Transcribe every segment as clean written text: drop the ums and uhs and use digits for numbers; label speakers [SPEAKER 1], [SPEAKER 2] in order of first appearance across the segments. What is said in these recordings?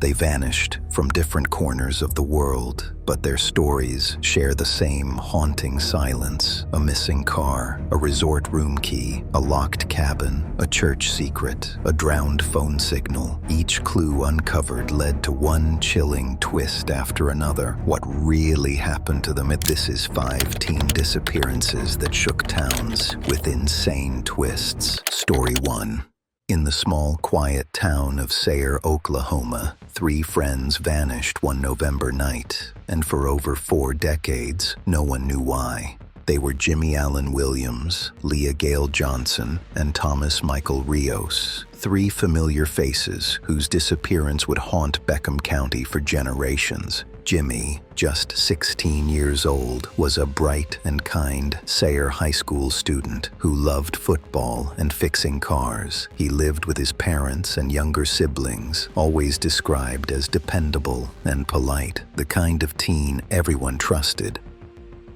[SPEAKER 1] They vanished from different corners of the world, but their stories share the same haunting silence: a missing car, a resort room key, a locked cabin, a church secret, a drowned phone signal. Each clue uncovered led to one chilling twist after another. What really happened to them? This is 5 teen disappearances that shook towns with insane twists. Story 1. In the small, quiet town of Sayre, Oklahoma, 3 friends vanished one November night, and for over 4 decades, no one knew why. They were Jimmy Allen Williams, Leah Gale Johnson, and Thomas Michael Rios, 3 familiar faces whose disappearance would haunt Beckham County for generations. Jimmy, just 16 years old, was a bright and kind Sayre High School student who loved football and fixing cars. He lived with his parents and younger siblings, always described as dependable and polite, the kind of teen everyone trusted.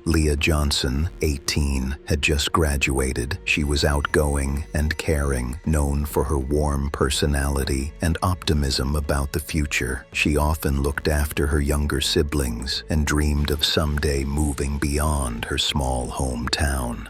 [SPEAKER 1] Leah Johnson, 18, had just graduated. She was outgoing and caring, known for her warm personality and optimism about the future. She often looked after her younger siblings and dreamed of someday moving beyond her small hometown.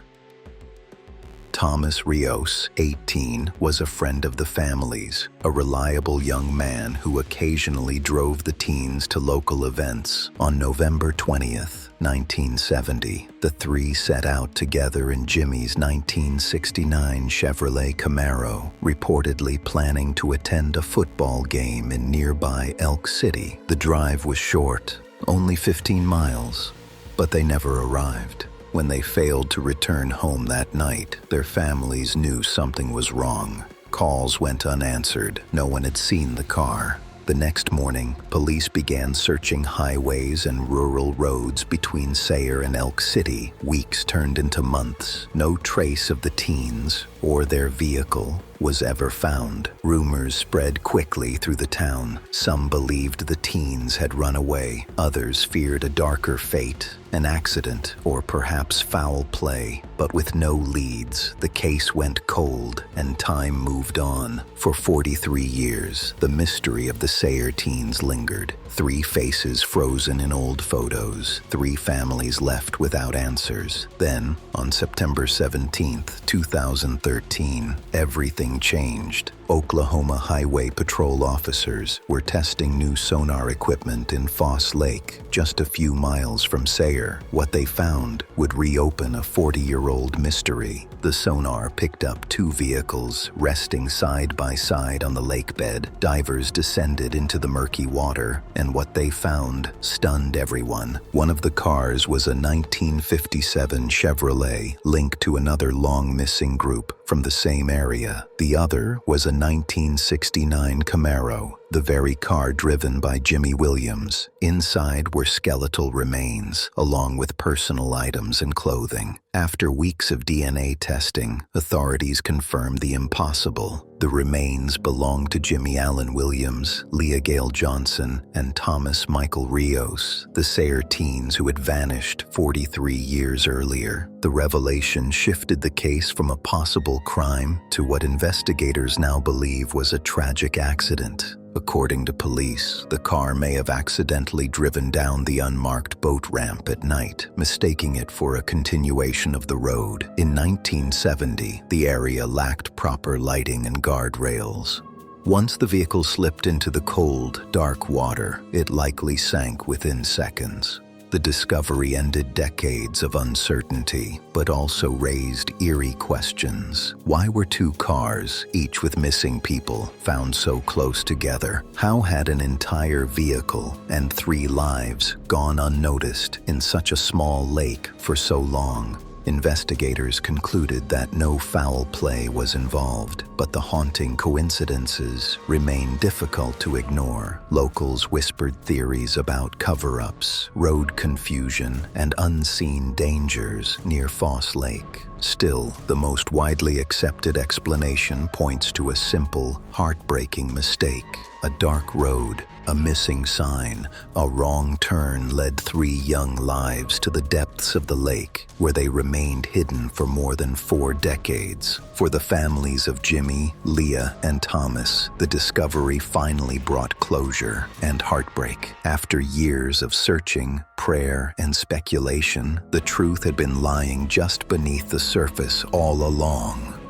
[SPEAKER 1] Thomas Rios, 18, was a friend of the family's, a reliable young man who occasionally drove the teens to local events. On November 20th, 1970, the 3 set out together in Jimmy's 1969 Chevrolet Camaro, reportedly planning to attend a football game in nearby Elk City. The drive was short, only 15 miles, but they never arrived. When they failed to return home that night, their families knew something was wrong. Calls went unanswered. No one had seen the car. The next morning, police began searching highways and rural roads between Sayre and Elk City. Weeks turned into months. No trace of the teens or their vehicle was ever found. Rumors spread quickly through the town. Some believed the teens had run away. Others feared a darker fate, an accident, or perhaps foul play. But with no leads, the case went cold and time moved on. For 43 years, the mystery of the Sayre teens lingered. 3 faces frozen in old photos, 3 families left without answers. Then, on September 17th, 2013, everything changed. Oklahoma Highway Patrol officers were testing new sonar equipment in Foss Lake, just a few miles from Sayre. What they found would reopen a 40-year-old mystery. The sonar picked up 2 vehicles resting side by side on the lake bed. Divers descended into the murky water, and what they found stunned everyone. One of the cars was a 1957 Chevrolet linked to another long-missing group from the same area. The other was a 1969 Camaro, the very car driven by Jimmy Williams. Inside were skeletal remains, along with personal items and clothing. After weeks of DNA testing, authorities confirmed the impossible. The remains belonged to Jimmy Allen Williams, Leah Gale Johnson, and Thomas Michael Rios, the Sayre teens who had vanished 43 years earlier. The revelation shifted the case from a possible crime to what investigators now believe was a tragic accident. According to police, the car may have accidentally driven down the unmarked boat ramp at night, mistaking it for a continuation of the road. In 1970, the area lacked proper lighting and guardrails. Once the vehicle slipped into the cold, dark water, it likely sank within seconds. The discovery ended decades of uncertainty, but also raised eerie questions. Why were 2 cars, each with missing people, found so close together? How had an entire vehicle and 3 lives gone unnoticed in such a small lake for so long? Investigators concluded that no foul play was involved, but the haunting coincidences remain difficult to ignore. Locals whispered theories about cover-ups, road confusion, and unseen dangers near Foss Lake. Still, the most widely accepted explanation points to a simple, heartbreaking mistake: a dark road A missing sign, a wrong turn led 3 young lives to the depths of the lake, where they remained hidden for more than 4 decades. For the families of Jayme, Leah, and Thomas, the discovery finally brought closure and heartbreak. After years of searching, prayer, and speculation, the truth had been lying just beneath the surface all along.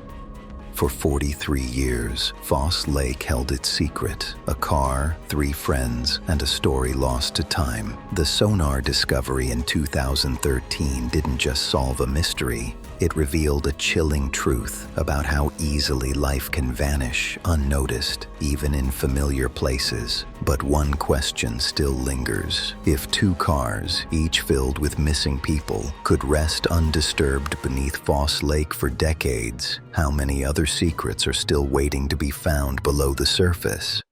[SPEAKER 1] For 43 years, Foss Lake held its secret: a car, 3 friends, and a story lost to time. The sonar discovery in 2013 didn't just solve a mystery. It revealed a chilling truth about how easily life can vanish unnoticed, even in familiar places. But one question still lingers. If 2 cars, each filled with missing people, could rest undisturbed beneath Foss Lake for decades, how many other secrets are still waiting to be found below the surface?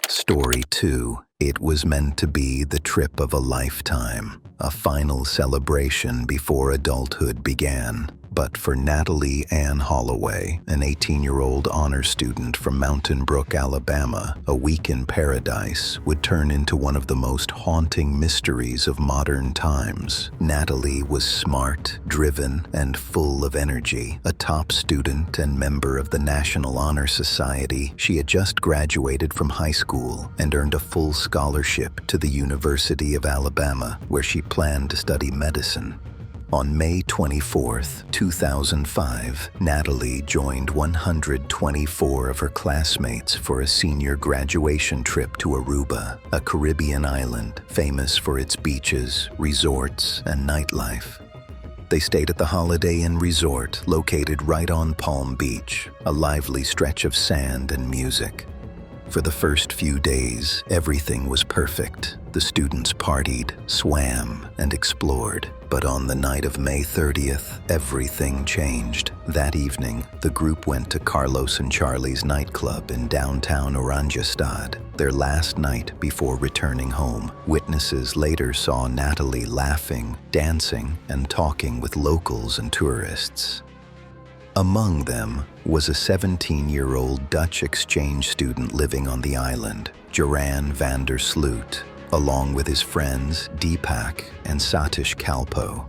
[SPEAKER 1] Story 2. It was meant to be the trip of a lifetime, a final celebration before adulthood began. But for Natalee Holloway, an 18-year-old honor student from Mountain Brook, Alabama, a week in paradise would turn into one of the most haunting mysteries of modern times. Natalee was smart, driven, and full of energy. A top student and member of the National Honor Society, she had just graduated from high school and earned a full scholarship to the University of Alabama, where she planned to study medicine. On May 24, 2005, Natalee joined 124 of her classmates for a senior graduation trip to Aruba, a Caribbean island famous for its beaches, resorts, and nightlife. They stayed at the Holiday Inn Resort, located right on Palm Beach, a lively stretch of sand and music. For the first few days, everything was perfect. The students partied, swam, and explored. But on the night of May 30th, everything changed. That evening, the group went to Carlos and Charlie's nightclub in downtown Orlandi, their last night before returning home. Witnesses later saw Natalee laughing, dancing, and talking with locals and tourists. Among them was a 17-year-old Dutch exchange student living on the island, Joran van der Sloot, along with his friends Deepak and Satish Kalpo.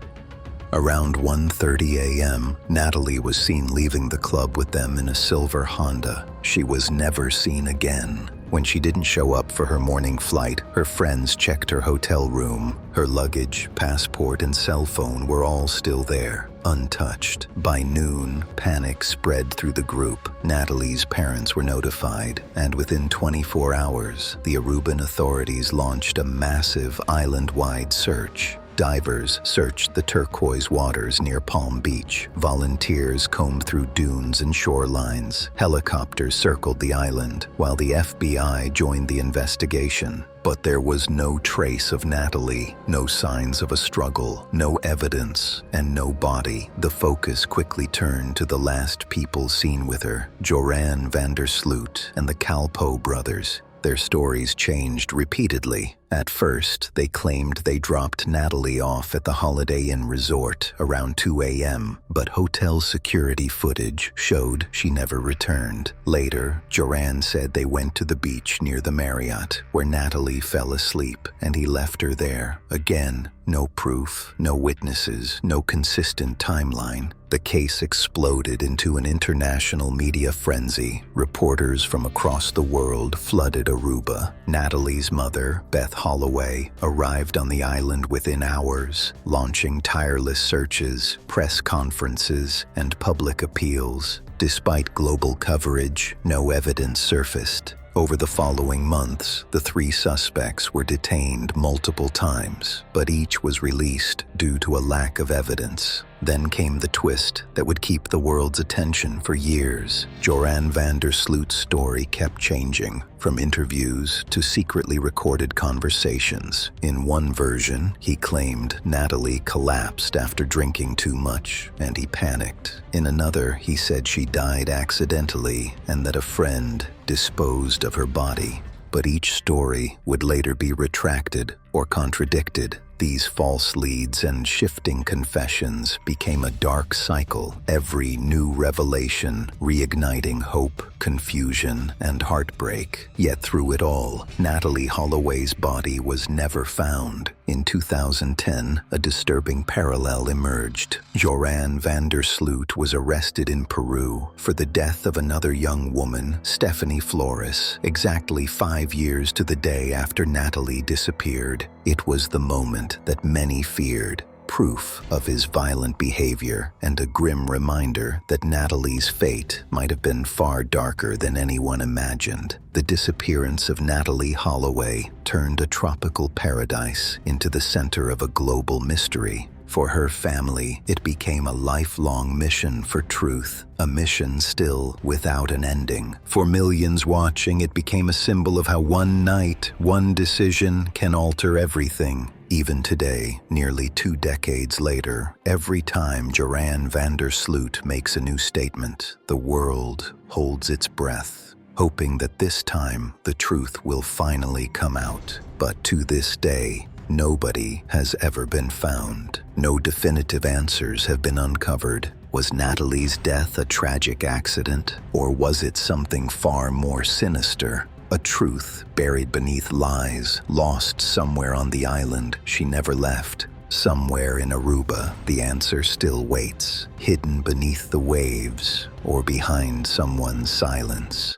[SPEAKER 1] Around 1:30 a.m., Natalee was seen leaving the club with them in a silver Honda. She was never seen again. When she didn't show up for her morning flight, her friends checked her hotel room. Her luggage, passport, and cell phone were all still there, untouched. By noon, panic spread through the group. Natalee's parents were notified, and within 24 hours, the Aruban authorities launched a massive island-wide search. Divers searched the turquoise waters near Palm Beach. Volunteers combed through dunes and shorelines. Helicopters circled the island, while the FBI joined the investigation. But there was no trace of Natalee, no signs of a struggle, no evidence, and no body. The focus quickly turned to the last people seen with her, Joran van der Sloot and the Kalpo brothers. Their stories changed repeatedly. At first, they claimed they dropped Natalee off at the Holiday Inn Resort around 2 a.m., but hotel security footage showed she never returned. Later, Joran said they went to the beach near the Marriott, where Natalee fell asleep, and he left her there. Again, no proof, no witnesses, no consistent timeline. The case exploded into an international media frenzy. Reporters from across the world flooded Aruba. Natalee's mother, Beth Holloway, arrived on the island within hours, launching tireless searches, press conferences, and public appeals. Despite global coverage, no evidence surfaced. Over the following months, the 3 suspects were detained multiple times, but each was released due to a lack of evidence. Then came the twist that would keep the world's attention for years. Joran van der Sloot's story kept changing, from interviews to secretly recorded conversations. In one version, he claimed Natalee collapsed after drinking too much, and he panicked. In another, he said she died accidentally and that a friend disposed of her body. But each story would later be retracted or contradicted. These false leads and shifting confessions became a dark cycle, every new revelation reigniting hope, confusion, and heartbreak. Yet through it all, Natalee Holloway's body was never found. In 2010, a disturbing parallel emerged. Joran van der Sloot was arrested in Peru for the death of another young woman, Stephanie Flores, exactly 5 years to the day after Natalee disappeared. It was the moment that many feared, proof of his violent behavior and a grim reminder that Natalee's fate might have been far darker than anyone imagined. The disappearance of Natalee Holloway turned a tropical paradise into the center of a global mystery. For her family, it became a lifelong mission for truth, a mission still without an ending. For millions watching, it became a symbol of how one night, one decision can alter everything. Even today, nearly 2 decades later, every time Joran van der Sloot makes a new statement, the world holds its breath, hoping that this time the truth will finally come out. But to this day, nobody has ever been found. No definitive answers have been uncovered. Was Natalee's death a tragic accident, or was it something far more sinister? A truth buried beneath lies, lost somewhere on the island she never left. Somewhere in Aruba, the answer still waits, hidden beneath the waves or behind someone's silence.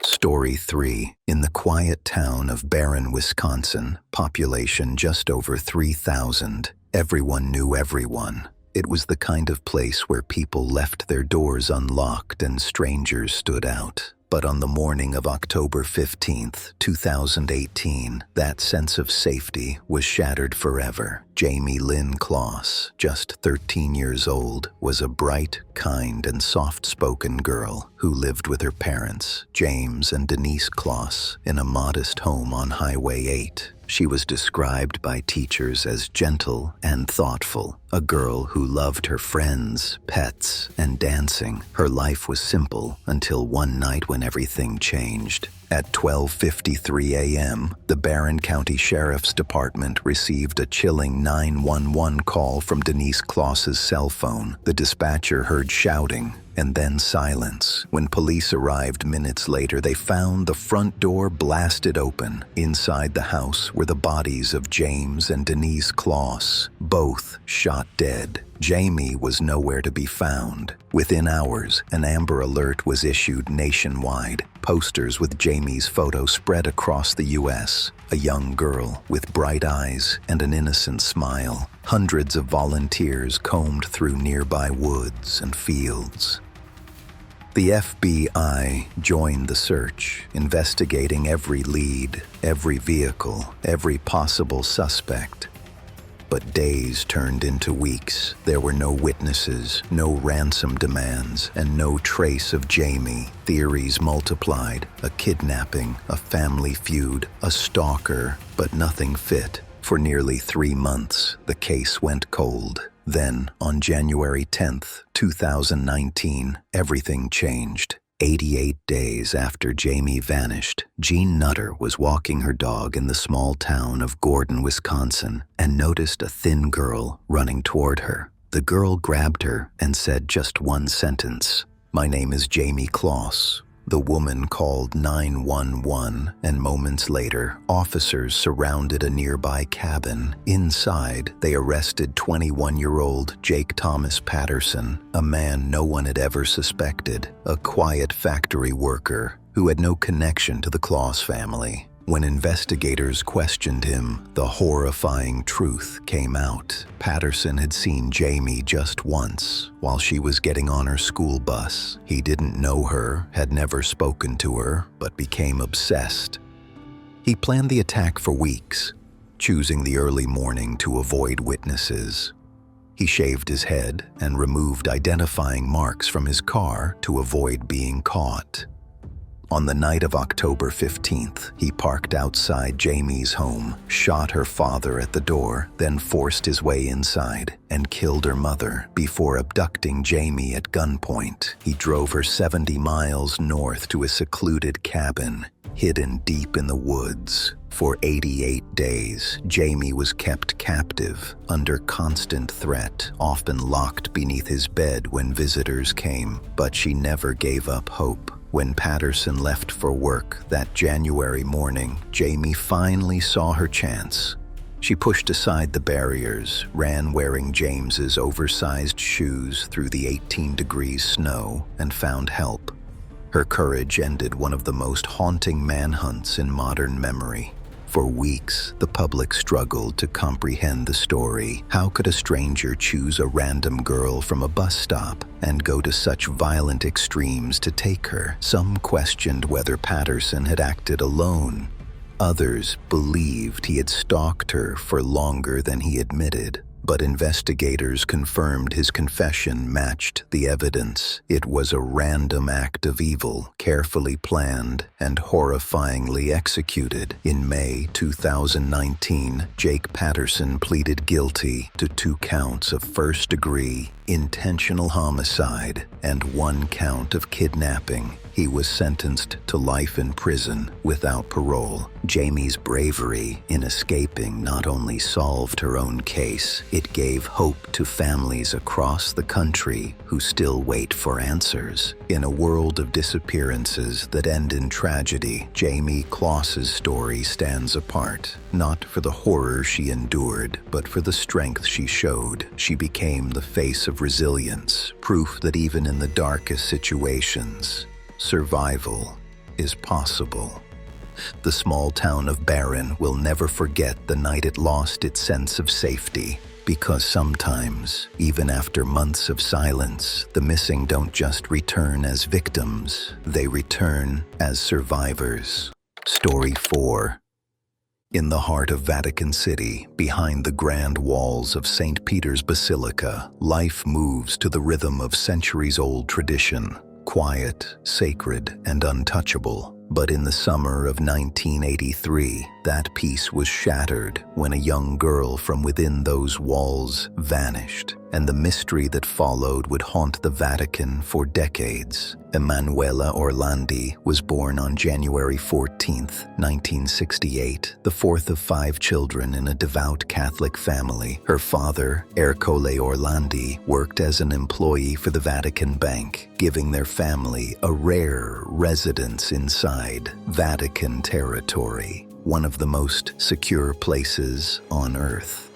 [SPEAKER 1] Story 3. In the quiet town of Barron, Wisconsin, population just over 3,000, everyone knew everyone. It was the kind of place where people left their doors unlocked and strangers stood out. But on the morning of October 15th, 2018, that sense of safety was shattered forever. Jayme Lynn Kloss, just 13 years old, was a bright, kind, and soft-spoken girl who lived with her parents, James and Denise Kloss, in a modest home on Highway 8. She was described by teachers as gentle and thoughtful, a girl who loved her friends, pets, and dancing. Her life was simple until one night when everything changed. At 12:53 a.m., the Barron County Sheriff's Department received a chilling 911 call from Denise Kloss's cell phone. The dispatcher heard shouting and then silence. When police arrived minutes later, they found the front door blasted open. Inside the house were the bodies of James and Denise Kloss, both shot dead. Jayme was nowhere to be found. Within hours, an Amber Alert was issued nationwide. Posters with Jayme's photo spread across the U.S. A young girl with bright eyes and an innocent smile. Hundreds of volunteers combed through nearby woods and fields. The FBI joined the search, investigating every lead, every vehicle, every possible suspect. But days turned into weeks. There were no witnesses, no ransom demands, and no trace of Jayme. Theories multiplied: a kidnapping, a family feud, a stalker, but nothing fit. For nearly 3 months, the case went cold. Then, on January 10th, 2019, everything changed. 88 days after Jayme vanished, Jean Nutter was walking her dog in the small town of Gordon, Wisconsin, and noticed a thin girl running toward her. The girl grabbed her and said just one sentence: "My name is Jayme Kloss." The woman called 911, and moments later, officers surrounded a nearby cabin. Inside, they arrested 21-year-old Jake Thomas Patterson, a man no one had ever suspected, a quiet factory worker who had no connection to the Kloss family. When investigators questioned him, the horrifying truth came out. Patterson had seen Jayme just once, while she was getting on her school bus. He didn't know her, had never spoken to her, but became obsessed. He planned the attack for weeks, choosing the early morning to avoid witnesses. He shaved his head and removed identifying marks from his car to avoid being caught. On the night of October 15th, he parked outside Jayme's home, shot her father at the door, then forced his way inside and killed her mother before abducting Jayme at gunpoint. He drove her 70 miles north to a secluded cabin, hidden deep in the woods. For 88 days, Jayme was kept captive, under constant threat, often locked beneath his bed when visitors came. But she never gave up hope. When Patterson left for work that January morning, Jayme finally saw her chance. She pushed aside the barriers, ran wearing James's oversized shoes through the 18-degree snow, and found help. Her courage ended one of the most haunting manhunts in modern memory. For weeks, the public struggled to comprehend the story. How could a stranger choose a random girl from a bus stop and go to such violent extremes to take her? Some questioned whether Patterson had acted alone. Others believed he had stalked her for longer than he admitted. But investigators confirmed his confession matched the evidence. It was a random act of evil, carefully planned and horrifyingly executed. In May 2019, Jake Patterson pleaded guilty to 2 counts of first-degree intentional homicide and 1 count of kidnapping. He was sentenced to life in prison without parole. Jayme's bravery in escaping not only solved her own case, it gave hope to families across the country who still wait for answers. In a world of disappearances that end in tragedy, Jayme Closs's story stands apart. Not for the horror she endured, but for the strength she showed. She became the face of resilience, proof that even in the darkest situations, survival is possible. The small town of Barron will never forget the night it lost its sense of safety, because sometimes, even after months of silence, the missing don't just return as victims, they return as survivors. Story 4. In the heart of Vatican City, behind the grand walls of St. Peter's Basilica, life moves to the rhythm of centuries-old tradition. Quiet, sacred, and untouchable. But in the summer of 1983, that peace was shattered when a young girl from within those walls vanished, and the mystery that followed would haunt the Vatican for decades. Emanuela Orlandi was born on January 14, 1968, the 4th of 5 children in a devout Catholic family. Her father, Ercole Orlandi, worked as an employee for the Vatican Bank, giving their family a rare residence inside Vatican territory, one of the most secure places on Earth.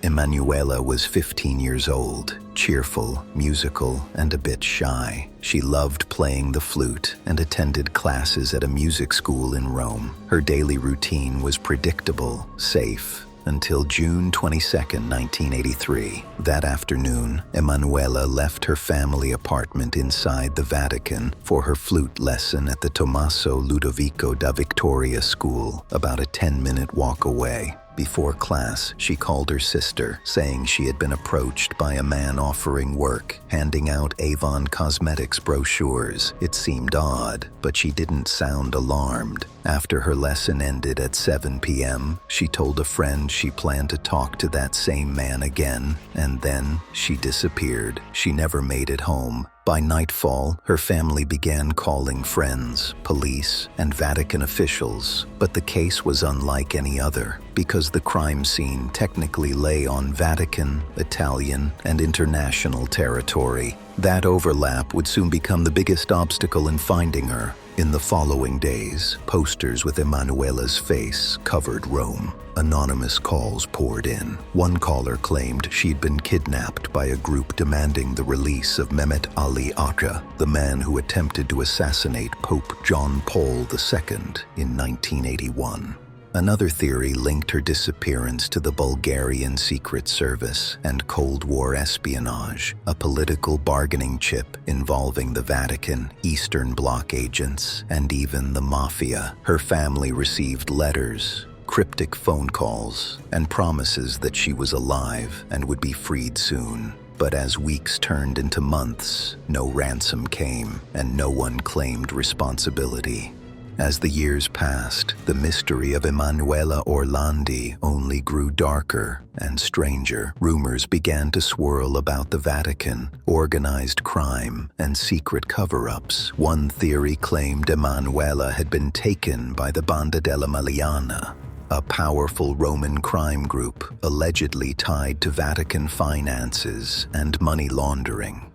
[SPEAKER 1] Emanuela was 15 years old, cheerful, musical, and a bit shy. She loved playing the flute and attended classes at a music school in Rome. Her daily routine was predictable, safe, until June 22, 1983. That afternoon, Emanuela left her family apartment inside the Vatican for her flute lesson at the Tommaso Ludovico da Vittoria School, about a 10-minute walk away. Before class, she called her sister, saying she had been approached by a man offering work, handing out Avon Cosmetics brochures. It seemed odd, but she didn't sound alarmed. After her lesson ended at 7 p.m., she told a friend she planned to talk to that same man again, and then she disappeared. She never made it home. By nightfall, her family began calling friends, police, and Vatican officials, but the case was unlike any other, because the crime scene technically lay on Vatican, Italian, and international territory. That overlap would soon become the biggest obstacle in finding her. In the following days, posters with Emanuela's face covered Rome. Anonymous calls poured in. One caller claimed she'd been kidnapped by a group demanding the release of Mehmet Ali Acha, the man who attempted to assassinate Pope John Paul II in 1981. Another theory linked her disappearance to the Bulgarian Secret Service and Cold War espionage, a political bargaining chip involving the Vatican, Eastern Bloc agents, and even the Mafia. Her family received letters, cryptic phone calls, and promises that she was alive and would be freed soon. But as weeks turned into months, no ransom came, and no one claimed responsibility. As the years passed, the mystery of Emanuela Orlandi only grew darker and stranger. Rumors began to swirl about the Vatican, organized crime, and secret cover-ups. One theory claimed Emanuela had been taken by the Banda della Maliana, a powerful Roman crime group allegedly tied to Vatican finances and money laundering.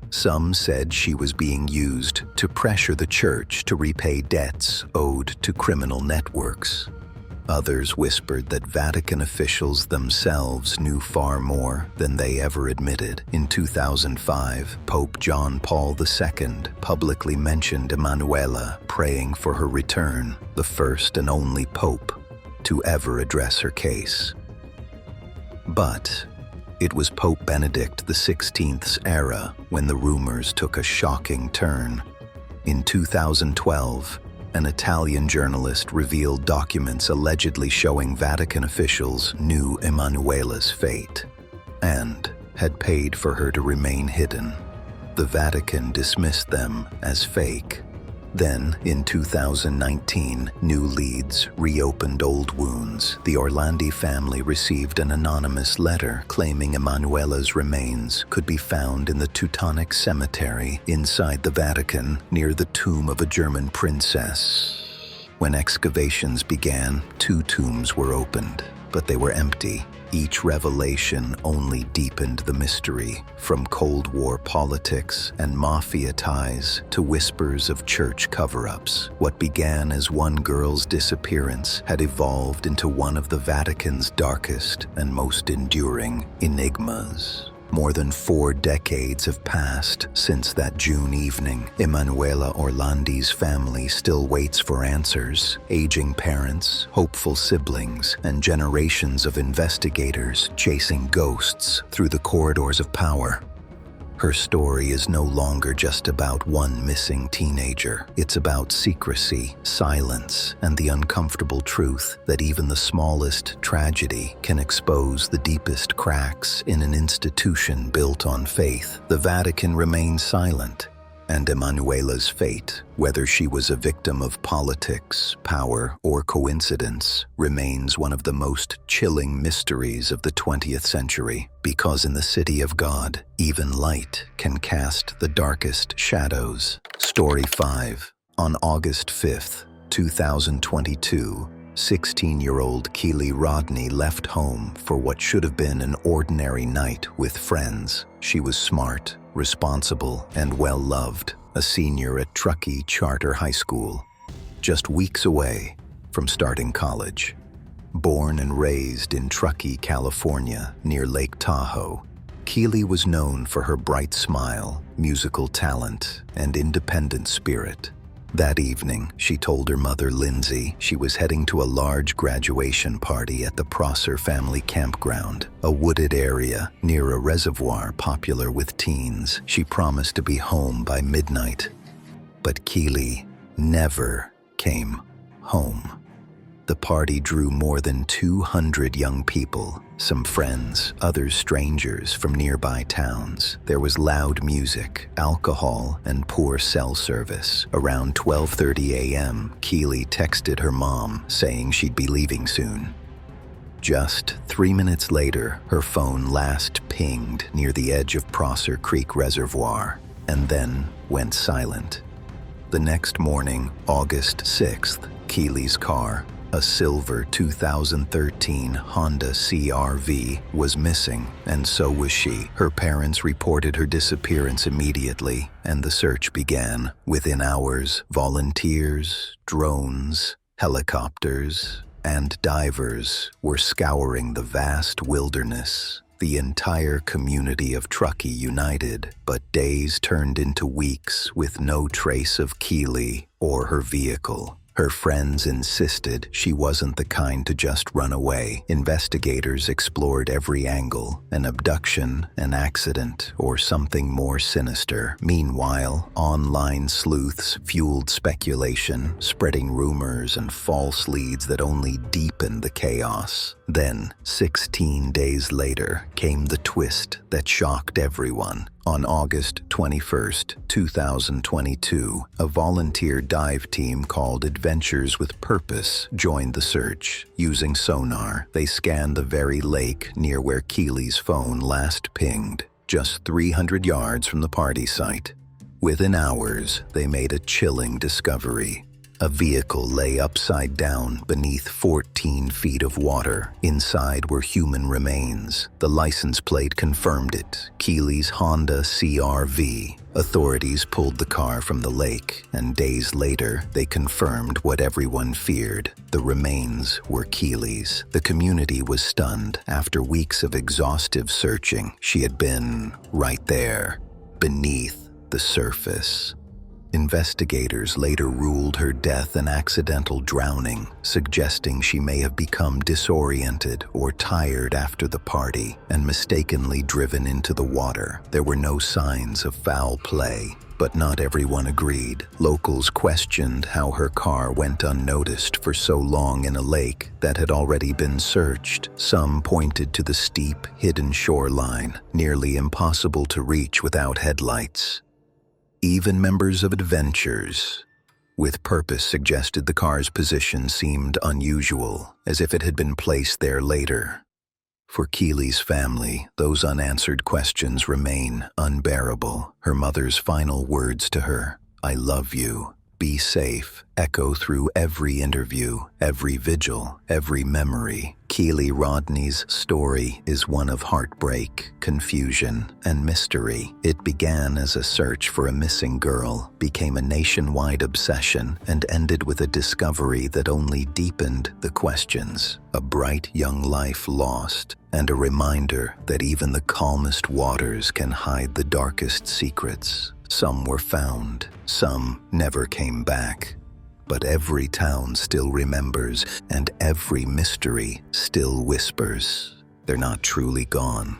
[SPEAKER 1] Some said she was being used to pressure the church to repay debts owed to criminal networks. Others whispered that Vatican officials themselves knew far more than they ever admitted. In 2005, Pope John Paul II publicly mentioned Emanuela, praying for her return, the first and only pope to ever address her case. But it was Pope Benedict XVI's era when the rumors took a shocking turn. In 2012, an Italian journalist revealed documents allegedly showing Vatican officials knew Emanuela's fate and had paid for her to remain hidden. The Vatican dismissed them as fake. Then, in 2019, new leads reopened old wounds. The Orlandi family received an anonymous letter claiming Emanuela's remains could be found in the Teutonic Cemetery inside the Vatican near the tomb of a German princess. When excavations began, 2 tombs were opened, but they were empty. Each revelation only deepened the mystery, from Cold War politics and mafia ties to whispers of church cover-ups. What began as one girl's disappearance had evolved into one of the Vatican's darkest and most enduring enigmas. More than 4 decades have passed since that June evening. Emanuela Orlandi's family still waits for answers. Aging parents, hopeful siblings, and generations of investigators chasing ghosts through the corridors of power. Her story is no longer just about one missing teenager. It's about secrecy, silence, and the uncomfortable truth that even the smallest tragedy can expose the deepest cracks in an institution built on faith. The Vatican remains silent, and Emanuela's fate, whether she was a victim of politics, power, or coincidence, remains one of the most chilling mysteries of the 20th century. Because in the city of God, even light can cast the darkest shadows. Story 5. On August 5th, 2022, 16-year-old Kiely Rodni left home for what should have been an ordinary night with friends. She was smart, responsible, and well-loved, a senior at Truckee Charter High School, just weeks away from starting college. Born and raised in Truckee, California, near Lake Tahoe, Kiely was known for her bright smile, musical talent, and independent spirit. That evening, she told her mother, Lindsay, she was heading to a large graduation party at the Prosser family campground, a wooded area near a reservoir popular with teens. She promised to be home by midnight. But Kiely never came home. The party drew more than 200 young people, some friends, others strangers from nearby towns. There was loud music, alcohol, and poor cell service. Around 12:30 a.m., Kiely texted her mom saying she'd be leaving soon. Just 3 minutes later, her phone last pinged near the edge of Prosser Creek Reservoir, and then went silent. The next morning, August 6th, Kiely's car, a silver 2013 Honda CR-V, was missing, and so was she. Her parents reported her disappearance immediately, and the search began. Within hours, volunteers, drones, helicopters, and divers were scouring the vast wilderness. The entire community of Truckee united, but days turned into weeks with no trace of Kiely or her vehicle. Her friends insisted she wasn't the kind to just run away. Investigators explored every angle, an abduction, an accident, or something more sinister. Meanwhile, online sleuths fueled speculation, spreading rumors and false leads that only deepened the chaos. Then, 16 days later, came the twist that shocked everyone. On August 21st, 2022, a volunteer dive team called Adventures with Purpose joined the search. Using sonar, they scanned the very lake near where Kiely's phone last pinged, just 300 yards from the party site. Within hours, they made a chilling discovery. A vehicle lay upside down beneath 14 feet of water. Inside were human remains. The license plate confirmed it, Kiely's Honda CR-V. Authorities pulled the car from the lake, and days later, they confirmed what everyone feared. The remains were Kiely's. The community was stunned. After weeks of exhaustive searching, she had been right there, beneath the surface. Investigators later ruled her death an accidental drowning, suggesting she may have become disoriented or tired after the party and mistakenly driven into the water. There were no signs of foul play, but not everyone agreed. Locals questioned how her car went unnoticed for so long in a lake that had already been searched. Some pointed to the steep, hidden shoreline, nearly impossible to reach without headlights. Even members of Adventures with Purpose suggested the car's position seemed unusual, as if it had been placed there later. For Kiely's family, those unanswered questions remain unbearable. Her mother's final words to her, "I love you, be safe," echo through every interview, every vigil, every memory. Kiely Rodni's story is one of heartbreak, confusion, and mystery. It began as a search for a missing girl, became a nationwide obsession, and ended with a discovery that only deepened the questions. A bright young life lost, and a reminder that even the calmest waters can hide the darkest secrets. Some were found, some never came back. But every town still remembers, and every mystery still whispers. They're not truly gone.